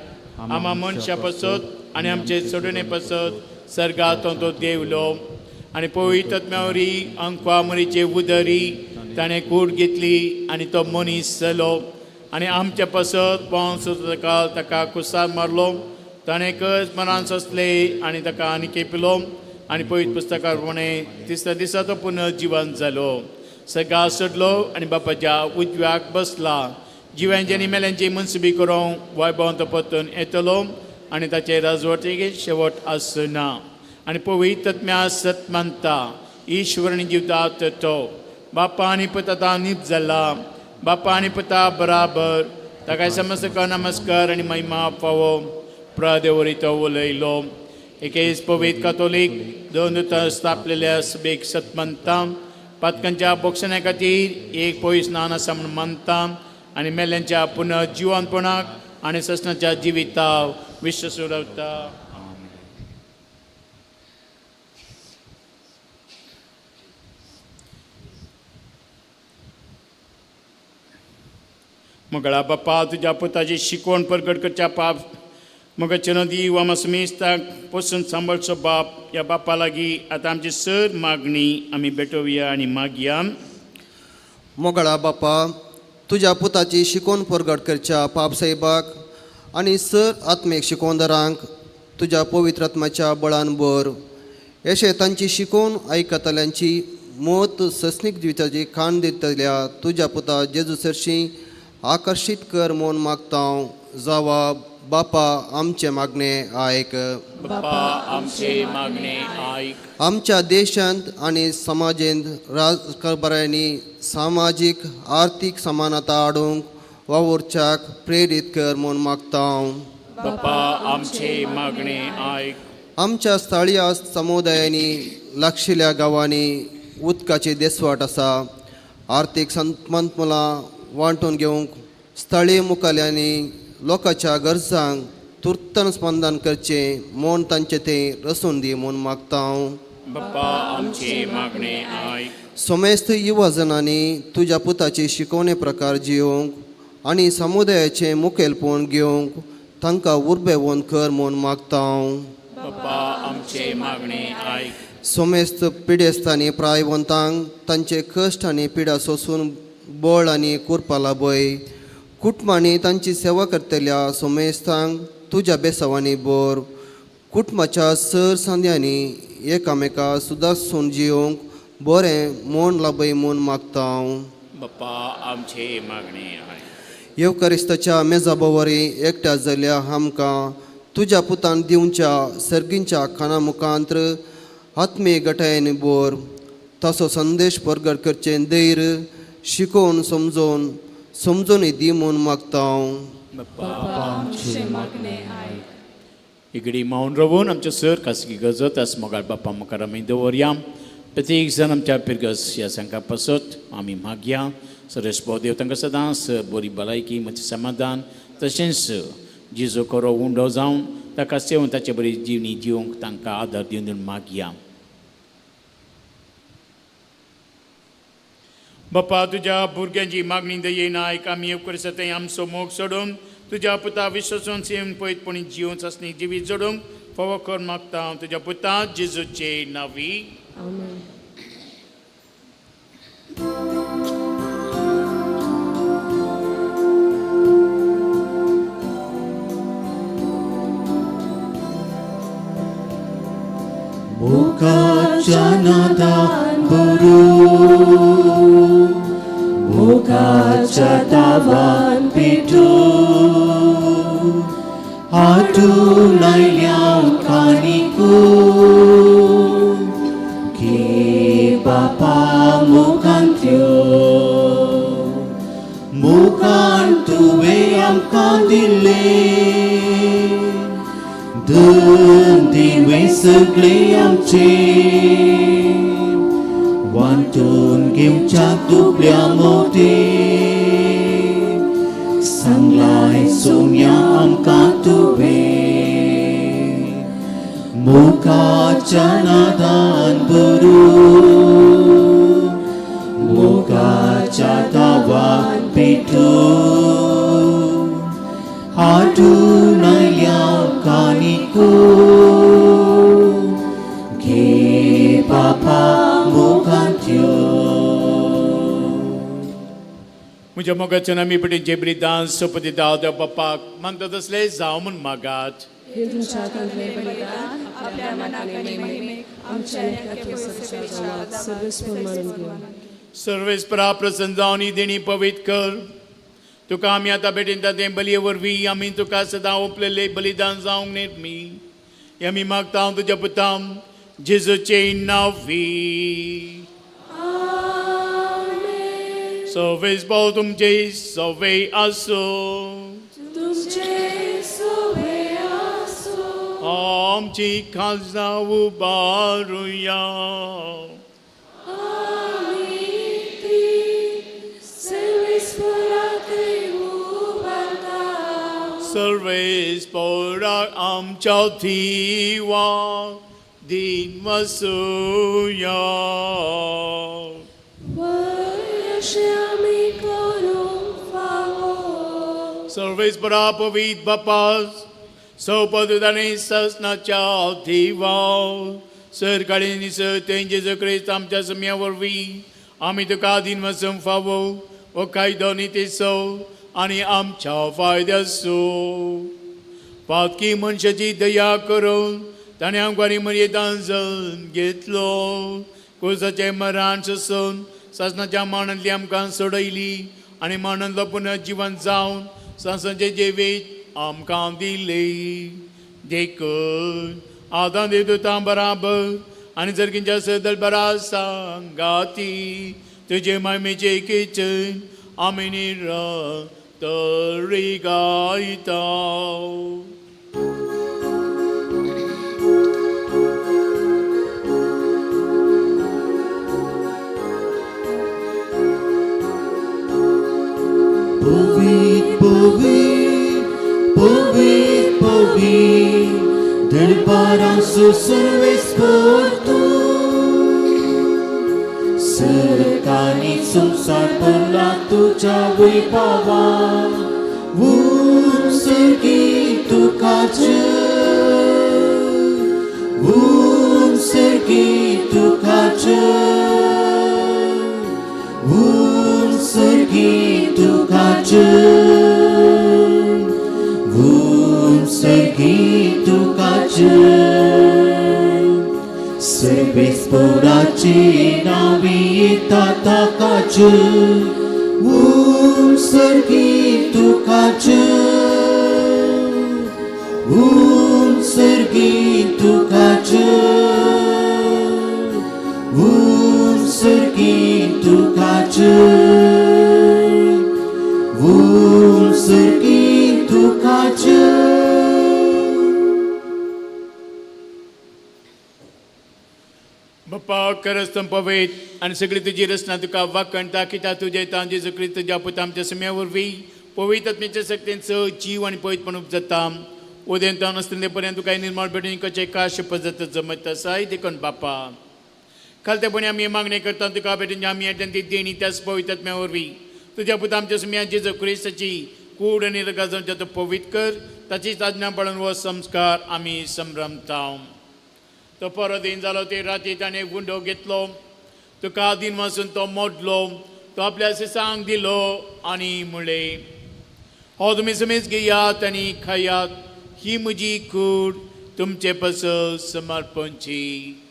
आमा मनशा पसत आनी आमचे सोडणे पसत सर्गात तो देवलो आनी पवित्र आत्म्यावरी अंकवा मरीचे उदरी ताणें कूड घेतली आनी तो मनीस जालो आनी आमच्या पसत पावस ताका कुसार मारलो ताणें कस मनान सोंसले आनी ताका आनी केपिलो आनी पवित्र पुस्तकार प्रमाणे तिसऱ्या दिसा तो पुनर्जीवन जालो सगळा सोडलो आनी बापाच्या उजव्याक बसला जिव्यांचे मेल्यांची मनसुबी करूंक वैभवंत परतून येतलो आनी ताचे राजवटीक शेवट आसना आनी पवित्र आत्म्या सत मानता ईश्वरान जिवतात तो बापा आनी पुता नीप जाला बापा आनी पुता बराबर ताका समस्त नमस्कार आनी महिमा फावो प्रदेवरी तो उलयलो एकेच पवित्र कातोलीक दोन स्थापलेल्या सभेक सत मानता पातकांच्या बोक्षण्या खातीर एक पयस स्नान आसा म्हूण मानता आनी मेल्यांच्या पुनर्जिवनपणाक आनी ससनाच्या जिविता विश्वास उरवता. मंगळा बापा तुज्या पुताची शिकवण प्रगट करच्या पाप मग चनदी वा मसमेस्ताक पसून सांभाळचो बाप या बापा लागीं आतां आमची सर मागणी आमी भेटोवया आनी मागया. मोगळा बापा, तुज्या पुताची शिकोवन परगट करच्या पापसाहेबाक आनी सर आत्मेक शिकोवंदरांक तुज्या पवित्र आत्म्याच्या बळान भर. अशें तांची शिकोवन आयकतल्यांची मोत सस्नीक जिविताची खाण दितल्या तुज्या पुता जेजू सरशी आकर्शीत कर म्हूण मागता. जवाब, बापा आमचे मागणे आयक. बापा आमचे मागणे आयक. आमच्या देशांत आनी समाजेंत राजकारभाऱ्यांनी सामाजीक आर्थीक समानता हाडूंक वावुरच्याक प्रेरीत कर म्हूण मागता. बापा आमचे मागणे आयक. आमच्या स्थळीय समुदायांनी लागशिल्ल्या गांवांनी उदकाची देसवाट आसा. आर्थीक संपन्मुलां वांटून घेवंक स्थळीय मुखाल्यांनी लोकांच्या गरजांक तुर्तन स्पंदन करचें म्हूण तांचे थंय रसून दी म्हूण मागता. बापा आमचे मागणे आयक. सोमेस्त युवजनांनी तुज्या पुताची शिकोवणे प्रकार जियोंक आनी समुदायाचें मुखेलपण घेवंक तांकां उर्बेवून कर म्हूण मागता. बापा आमचे मागणे आयक. सोमेस्त पिडेस्तांनी प्रायवंतांक तांचे कश्ट आनी पिडा सोंसून बळ आनी कुरपा लाभय. कुटुंबांनी तांची सेवा करतल्या सोमेस्तांक तुज्या बेसावांनी बोर. कुटुंबाच्या सर सांद्यांनी एकामेका सुदारसून जियोंक बरें म्हूण लाभय म्हूण मागता. बापा आमचे मागणे आयक. येवकारिस्ताच्या मेजाबोवरी एकट्या जाल्ल्या आमकां तुज्या पुतान दिवच्या सर्गींच्या खाना मुखांत्र आत्मे गटायन बोर. तसो संदेश परगट करचें धैर्य शिकोवन समजून दी म्हूण मागता. बापा आमचे मागणे आयक. इगडी मावन रावून आमचे सर खासगी गजत आस मोगाळ बापा मुखार आमी दवरया. प्रत्येक जण आमच्या पिरगस ह्या संघा पासत आमी मागया. सरस्वो देव तांकां सदांच बरी भलायकी म्हणजे समाधान तशेंच जिजो खरो उंडो जावन ताका सेवन ताचे बरी जिवनी जिवंक तांकां आदार दिवन मागया. बापा तुज्या भुरग्यांची मागणी दयेन आयक. आमी येवकरसा थंय आमचो मोग सोडून तुज्या पुता विश्वासून सेवन पयतपणी जिवन आसनी जिवीत जोडूंक फावो कर मागता. तुज्या पुता जेजूचे नांवी. आमेन. मोगाच्या नादान बरू, मोगाच्या दावान पेटू, हाडून आयल्या कानिकू. घे बापा मोगान त्यो, मोगान तुवें आमकां दिल्लें. धन दिवे सगळे आमचे, वांटून घेवच्या दुबळ्या मोटे. सांगलाय सोन्या आमकां तुवें, मोगाच्या नादान बरू, मोगाच्या दावान पेटू, हाडून आयल्या कानिकू. घे बापा मोगान त्यो. म्हज्या मोगाच्या नामी पटेन जे बलिदान सोपती दाव देव बापाक मानता तसले जावं म्हूण मागात. हे तुमच्या हातांतले बलिदान आपल्या मनाक आनी महिमेक आमच्या लेखाचे सर्वेच्या सर्वस्व मानून घेऊन. सर्वेस्परा प्रसन्न जावन ही देणी पवित्र कर. तुका आमी आतां भेटयता तें बलये वरवीं आमी तुका सदां ओपलेले बलिदान जावंक नेटमी. हें आमी मागता तुज्या पुताम जेजूचे नांवी. सवेस भाव तुमचे सवे आसो, तुमचे सोबे आसो. आमची खाजा उबारुया. सर्वेस्पराक आमच्या थिवा दिन वसूया. सर्वेस्परा पवित्र बापास सौपदाने ससनाच्या देवा सरकाळी निस तेंजे क्रिस्त आमच्या सम्यावर वी आम्ही तुका आदीन वचूंक फावो ओ कायदो नितेसो आनी आमच्या फायद्याचो पातकी मनशाची दया करून ताणें आमकां मर्यादान जन घेतलो कुसाचें मरण सोसून सासणाच्या मांडांतली आमकां सोडयली आनी मांडांतलो पुनः जिवन जावन सासाचे जिवीत आमकां दिली देखून आदां दिता बराबर आनी जर खंयच्या सदल बरा सांगाती तुजे मायमेचे किचन आमी तरी गायता. Povit, povit, povit, del paranço serves por tu. Serkani sumsar perla tuja wipawa, vun sergi tu kaca, vun sergi tu kaca, vun sergi tu kaca, vun sergi tu kaca. Servis poraci navi tata kaca, vun sergi tu kaca, vun sergi tu kaca, vun sergi tu kaca, vun sergi tu kaca. बाप्पा करस्तम पवेत आणि सगळी तुझी रचना तुका वाकण दाखिता तुझे तांजे सगळी तुझ्या पुता आमच्या सम्यावर वी पवित्र आत्म्याच्या शक्तींचं जीव आणि पवित्रपण जाता उदयन तावन आसतले पर्यंत तुका निर्माण भेटून कशें काश पजत जमत आसाय देखून बाप्पा खालतेपणी आमी मागणी करता तुका भेटून आमी ती देणी त्याच पवित्र आत्म्यावर वी तुझ्या पुता आमच्या सम्या जेजू क्रिस्ताची कूड आणि रगा जावन जाता पवित्र कर ताचीच आज्ञा पाळून हो संस्कार आमी संभ्रमता. तो परत येवन जालो ते राती ताणें गुंडो घेतलो तुका आदीन वचून तो मोडलो तो आपल्या सिसांक दिलो आनी म्हणलें हो तुमी समेज घेयात आनी खायात ही म्हजी कूड तुमचे पसत समर्पणची.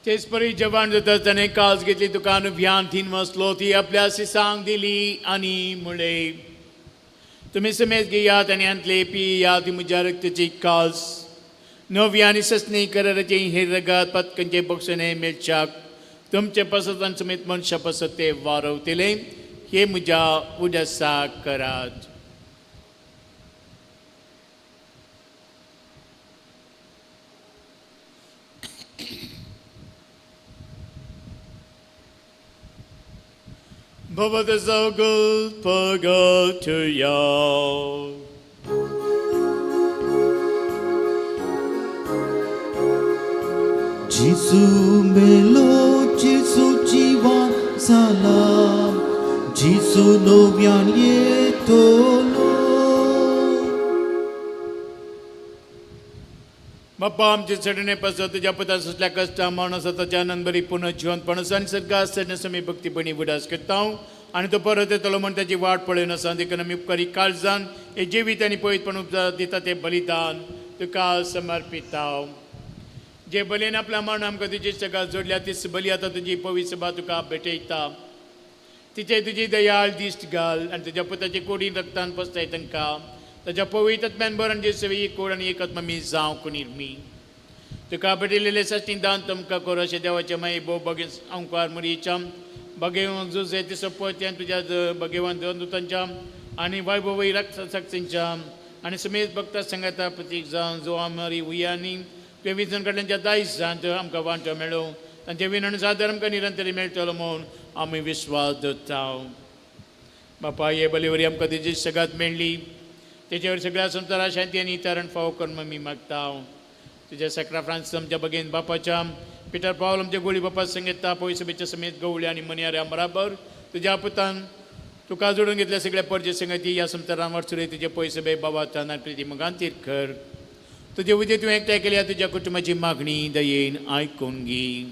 तेच परी जवान जाता ताणें कास घेतली तुका भियान थीन वचलो ती आपल्या सिसांक दिली आनी म्हणलें तुमी समेज घेयात आनी अंतले पियात ही म्हज्या रक्ताची कास नवी आनी ससणी कराराचे हे रगात पत्कंचे बक्षणे मेळच्याक तुमचे पसत समेत मनशा पसत ते वारवतले हे म्हज्या उदसाक करात. Baba so good, pago to you. Jesu melo, Jesu jiwan salam, Jesu novian yetolo. बाप्पा आमचे चढणे पसत तुझ्या पुता सुटल्या कष्टा माणूस ताच्या आनंदभरी पुन्हा जिवंतपणास आणि सगळ्या चढण्यासमी भक्तीपणी बुडास करता आणि तो परत येतलो म्हण त्याची वाट पळयन आसा देखून आमी उपकारी काळजान हे जिवीत आनी पवित्रपण उपचार दिता ते बलिदान तुका समर्पिता. जे बलीन आपल्या मरण आमकां तुजी सगळ्या जोडल्या ती बली आतां तुजी पवित्र सभा तुका भेटयता तिचे तुजी दयाळ दिश्ट घाल आनी तुज्या पुताची कोडीन रक्तान पसताय तांकां ताच्या पवित्रत्म्यान बरं जे सवी एक कोड आनी एक आत्मा मी जावं कुणीर मी तुका भेटलेले सस्ती दान तुमकां कर अशें देवाचे माई भोव बगे अंकार मरीच्या बगेवन जुजे ते सपोत्यान तुज्या बगेवान दोतांच्या आनी वैभवई रक्त सक्तींच्या आनी समेत भक्ता संगता प्रतीक जावन जो आमरी उयांनी तुवें विजन कडल्यानच्या दायज जावन आमकां वांटो मेळो तांचे विनण सादर आमकां निरंतरी मेळटलो म्हूण आमी विश्वास दवरता. बापा हे बलिवरी आमकां तेजी सगात मेळ्ळी तेजेवर सगळ्या संसारा शांती आनी तारण फावो करून मी मागता. तुझ्या सकरा फ्रान्स आमच्या बगेन बापाच्या पिटर पावल आमच्या गोळी बापा संगीता पयसभेच्या समेत गवळी आणि मनियाऱ्या बराबर तुझ्या पुतान तुका जोडून घेतल्या सगळ्या परजे संगती या संवसारान वर्सुरे तुझे पयसभे बाबाच्या प्रिती मगान तीर्खर तुझे उदे तूं एकठांय केल्या तुझ्या कुटुंबाची मागणी दयेन आयकून घे.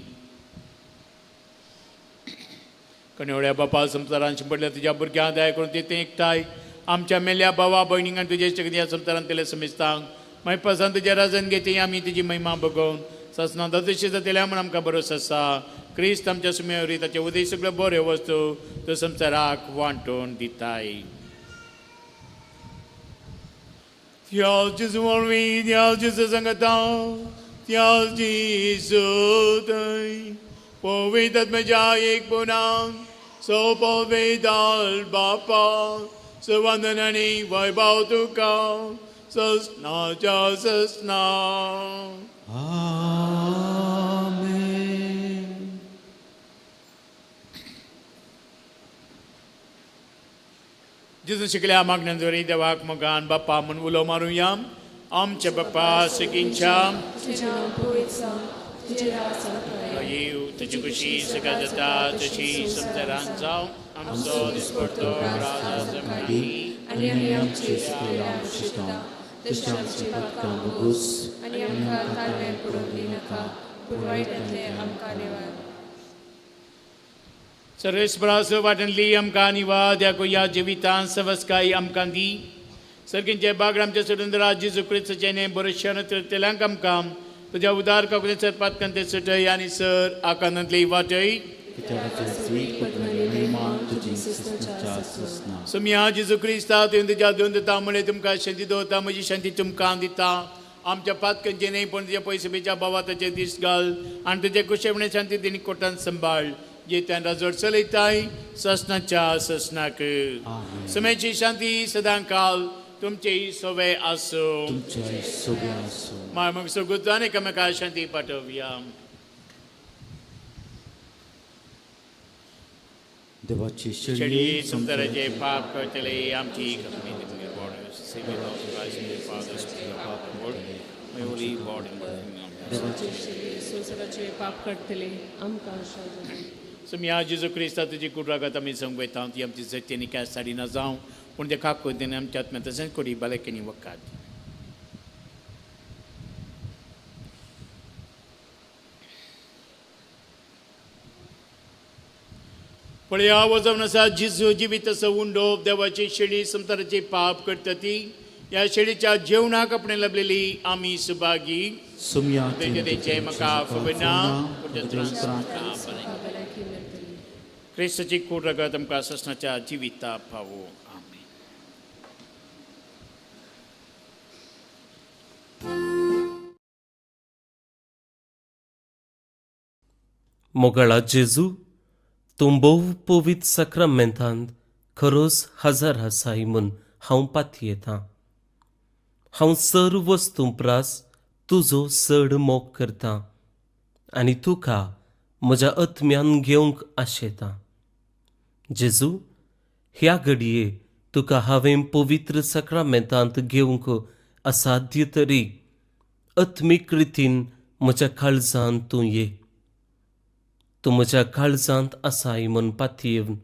कन्योळ्या बापा संवसारान पडल्या तुझ्या भुरग्यां दया करून ते एकठांय आमच्या मेल्या भावा भयणींक आनी तुजे शक्ती या संवसारान तेले समेस्तांक मागीर पासान तुज्या राजन घेते आमी तुजी महिमा बघून ससना तशी जातल्या म्हण आमकां भरोस आसा. क्रिस्त आमच्या सुमेवरी ताचे उदय सगळ्यो बऱ्यो वस्तू तो संवसाराक वांटून दिताय. Dios Jesu volví, Dios Jesu sangatao, Dios Jesu dai. Povitat meja ek punang, so povidal bapa, so vandanani vaibhav tuka, sasna ja sasna. Amen. जिथून शिकल्या मागण्यांद्वारे देवाक मगान बाप्पा म्हण उलो मारूया. आमच्या बाप्पा सगळींच्या तुझे नाव पवित्र जावं, तुझे राज सदां येऊ तुझी खुशी सगळ्या जाता तशी संवसारान जावं. आमचो दिसपडतो राजा जमनी आनी आमी आमची सुटलेल्या आवश्यकता तशी आमची पातकां बगूस आनी आमकां तालवेर पडूंक दिनाका पूण वायटांतले आमकां निवार. सर्वेस्परास वाटणली आमकां निवाद या या जिवितान सवस्काई आमकां दी. सर्गींचे बागड आमचे सोडून राज जेजू क्रिस्ताचे नेम बरोशन तेलांक आमकां तुज्या उदार काकुले सरपात कंते सटय आनी सर आकांतांतली वाटय. सुम्या जेजू क्रिस्ता तुवें तुज्या दोनता मुळे तुमकां शांती दवरता म्हजी शांती तुमकां दिता. आमच्या पातकांचे न्हय पण तुज्या पयसभेच्या भावाताचे दीस घाल आनी तुजे कुशेपणे शांती दिनी कोटान संभाळ जे त्यांना जोड चलयताय ससनाच्या ससनाक. समेची शांती सदां काल तुमचे सोवे आसो. मग सगळ्यांनी एकामेका शांती पाठवया. देवाची शेळी सुंदराचे पाप करतले आमची संवसाराचे पाप काडटले आमकां सुम्या जेजू क्रिस्ता तुजी कुडरागात आमी संगयता ती आमची जैत्यानी काय साडी ना जावं पूण ते खाको तेणे आमच्या आत्म्या तशेंच कोडी बालेकेनी वकात. पळया वजन आसा जेजू जिवीत असो उंडोप देवाची शेळी संवसाराचे पाप करता ती या शेळीच्या जेवणाक आपण लभलेली आमी सुभागी. तेचे म्हाका खबर ना क्रिस्ताची कूड रगत आमकां ससनाच्या जिविता पावो. आमेन. मोगळा जेजू तूं भोव पवित्र सक्रामेंतांत खरोच हजर आसाय म्हूण हांव पातयेतां. हांव सर्व वस्तू प्रास तुजो चड मोग करतां आनी तुका म्हज्या आत्म्यान घेवंक आशेतां. जेजू ह्या घडये तुका हांवें पवित्र सक्रामेंतांत घेवंक असाध्य तरी आत्मीक रितीन म्हज्या काळजांत तूं ये. तूं म्हज्या काळजांत आसाय म्हूण पातयेवन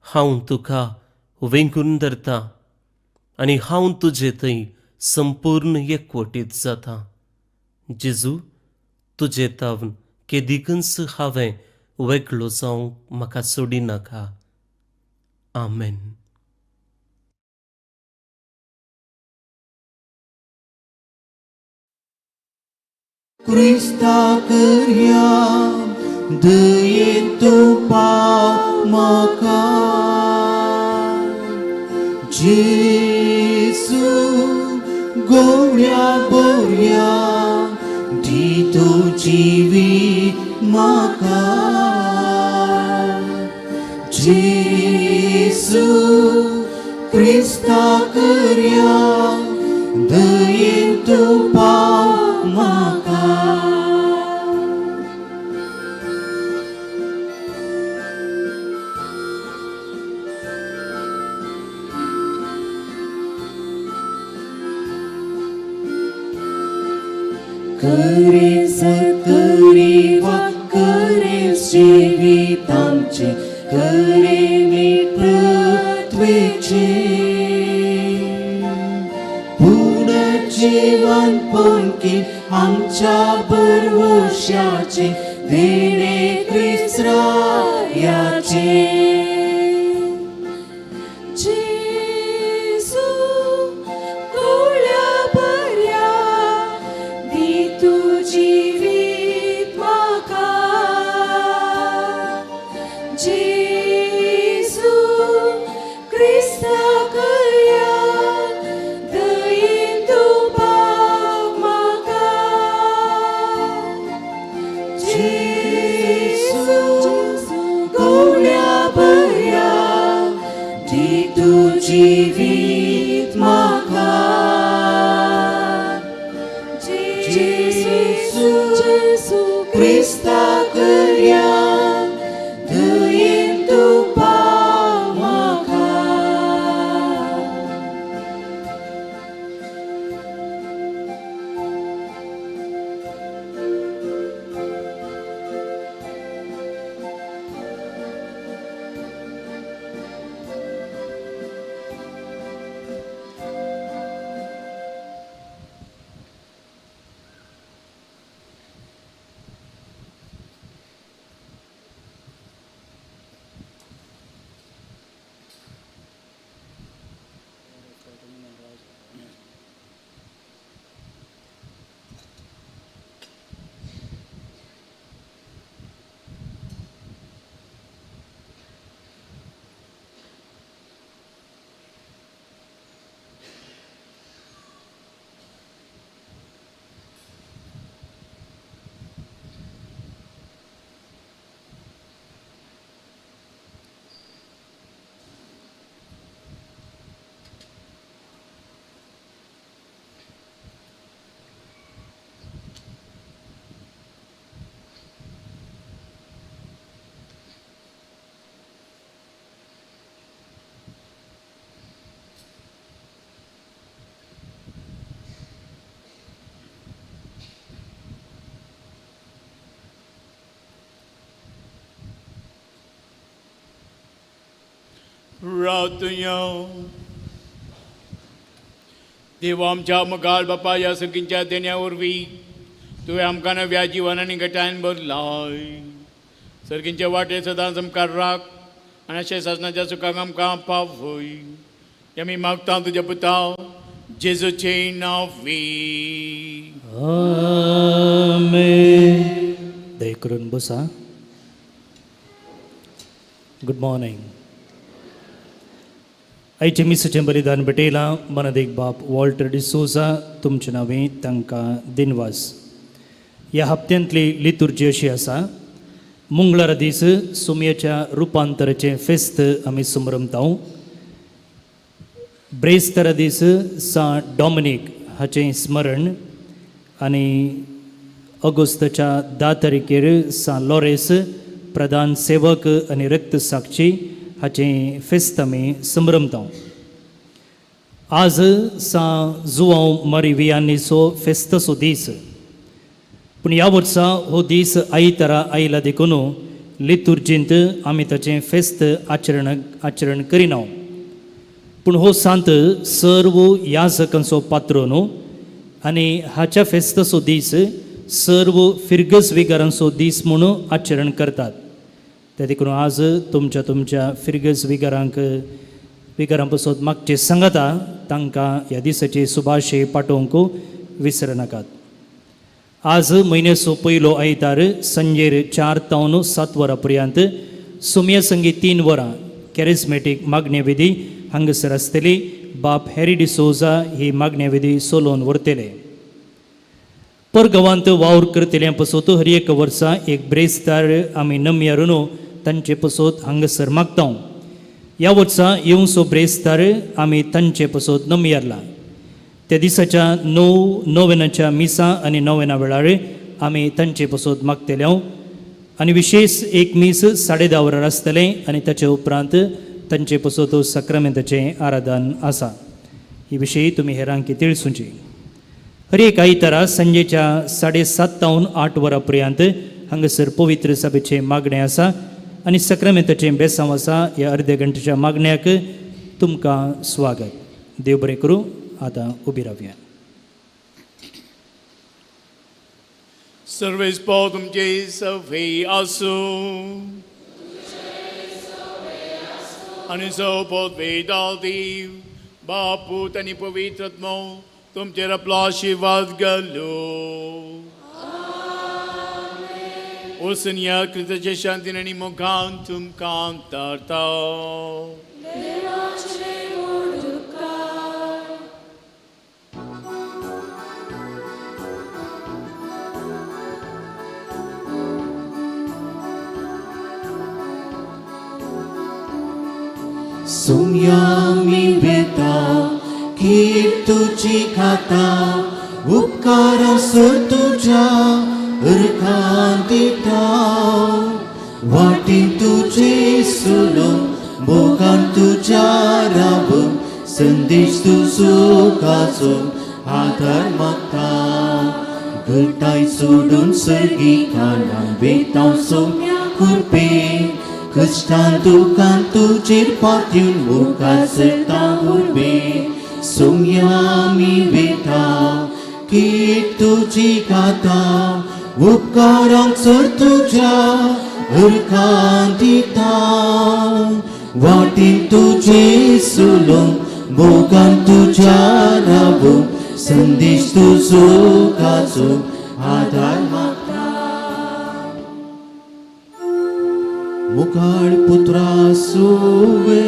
हांव तुका वेंगून धरतां आनी हांव तुजे थंय संपूर्ण एकवटीत जातां. जेजू तुजे तावन केदिकच हांवें वेगळो जावंक म्हाका सोडिनाका. आमेन. Krista करया दयेन तूं पाव म्हाका. जेसू गोवळ्या बोरया दी तूं जिवीत म्हाका. जेसू क्रिस्ता करया दयेन तूं पाव म्हाका. करे सकरी वा करे जिवीत आमचे करे नीट पृथ्वीचे पूर्ण जीवन पंकी आमच्या भरवशाचे देणे ख्रिस्त रायाचे जेसू गोळ्या बऱ्या दी तू जिवीत म्हाका जेसू क्रिस्ता करया दयेन तू पाव म्हाका जेसू गोळ्या बऱ्या दी तू जिवीत म्हाका जेसू क्रिस्ता करया दयेन तू पाव म्हाका प्रार्थना देवा आमच्या मुखार बापा या सगळ्यांच्या देण्यावरवी तुवें आमकां नव्या जिवनांनी गटायन भरलाय सर्गींचे वाटे सदांच आमकां राख आनी अशें शासनाच्या सुखाक आमकां पावय आमी मागता तुज्या पुता जेजूचे नांवी दय करून बसा. Good morning. आयचे मिसाचें बलिदान भेटयलां मनदेक बाप वॉल्टर डिसोजा तुमचे नांवे तांकां दिनवास. ह्या हप्त्यांतली लितुर्जी अशी आसा. मंगळारा दीस सुमयेच्या रुपांतराचें फेस्त आमी समरमतांव. ब्रेस्तारा दीस सा डॉमिनीक हाचें स्मरण आनी ऑगस्टच्या 10 तारखेर सा लॉरेस प्रधान सेवक आनी रक्त साक्षी हाचें फेस्त आमी समरमतांव. आज सा जुवांव मारी वियान्नीचो फेस्तसो दीस. पूण ह्या वर्सा हो दीस आयतारा आयला देखून लितुर्जींत आमी ताचें फेस्त आचरण करिना. पूण हो सांत सर्व याजकांचो पात्रो न्हू आनी हाच्या फेस्तसो दीस सर्व फिरगस विगारांचो दीस म्हणून आचरण करतात. त्या देखून आज तुमच्या फिरगस विगारां पासून मागचे सांगाता तांकां ह्या दिसाची सुभाशे पाठोवंक विसरनाकात. आज म्हयन्याचो पयलो आयतार संजेर 4 तावन 7 वरां पर्यंत सुमया संगी 3 वरां कॅरिस्मेटीक मागण्या विधी हांगासर आसतली. बाप हॅरी डिसोजा ही मागण्या विधी सोलोवन व्हरतले. परगांवांत वावर करतल्यां पासून हर एक वर्सा एक ब्रेस्तार आमी नम्यारून तांचे पासून हांगासर मागता. ह्या वर्सा येवसो ब्रेस्तार आमी तांचे पासून नम्यारला. त्या दिसाच्या 9 नोवेनाच्या मिसा आनी नोवेना वेळार आमी तांचे पासून मागतले. आनी विशेष एक मीस 10:30 वरार आसतलें आनी ताचे उपरांत तांचे पासून सक्रामेंताचें आराधन आसा. ही विशयी तुमी हेरांक तिळसूची. हर एक आयतारा संजेच्या 7:30 तावन 8 वरांपर्यंत हांगासर पवित्र सभेचे मागणे आसा आनी सक्रामेंताचे बेसांव आसा. ह्या अर्ध्या घंटेच्या मागण्याक तुमकां स्वागत. देव बरें करूं. आतां उबी रावया. सर्वेस्पो तुमचे सफे आसो आणि सोबत वेदादेव बापूत आणि पवित्रत्मो तुमचेर आपलो आशीर्वाद घालो. वचून या कृताच्या शांतीन आनी मोगान तुमकां तारता. सुम्यामी बेता कीर्त तुझी खाता उपकार सर तुझ्या अर्कांतिता वाटेन तुझे सुलो बोगान तुझ्या राब संदेश तुझो काचो आधार मागता घटाय सोडून सर्गिकांना बेतांव सोम्या कुरपे कष्टान दुखान तुजेर पातयून मुखार सरता उर्बे सोम्यामी बेता कीट तुझी गाता उपकारांक सर तुझ्या अर्कांत दिता वाटेन तुझे सुलो बोगान तुझ्या राबो संदेश तुझो काचो आधार मागता. मुखार पुत्रा सुवे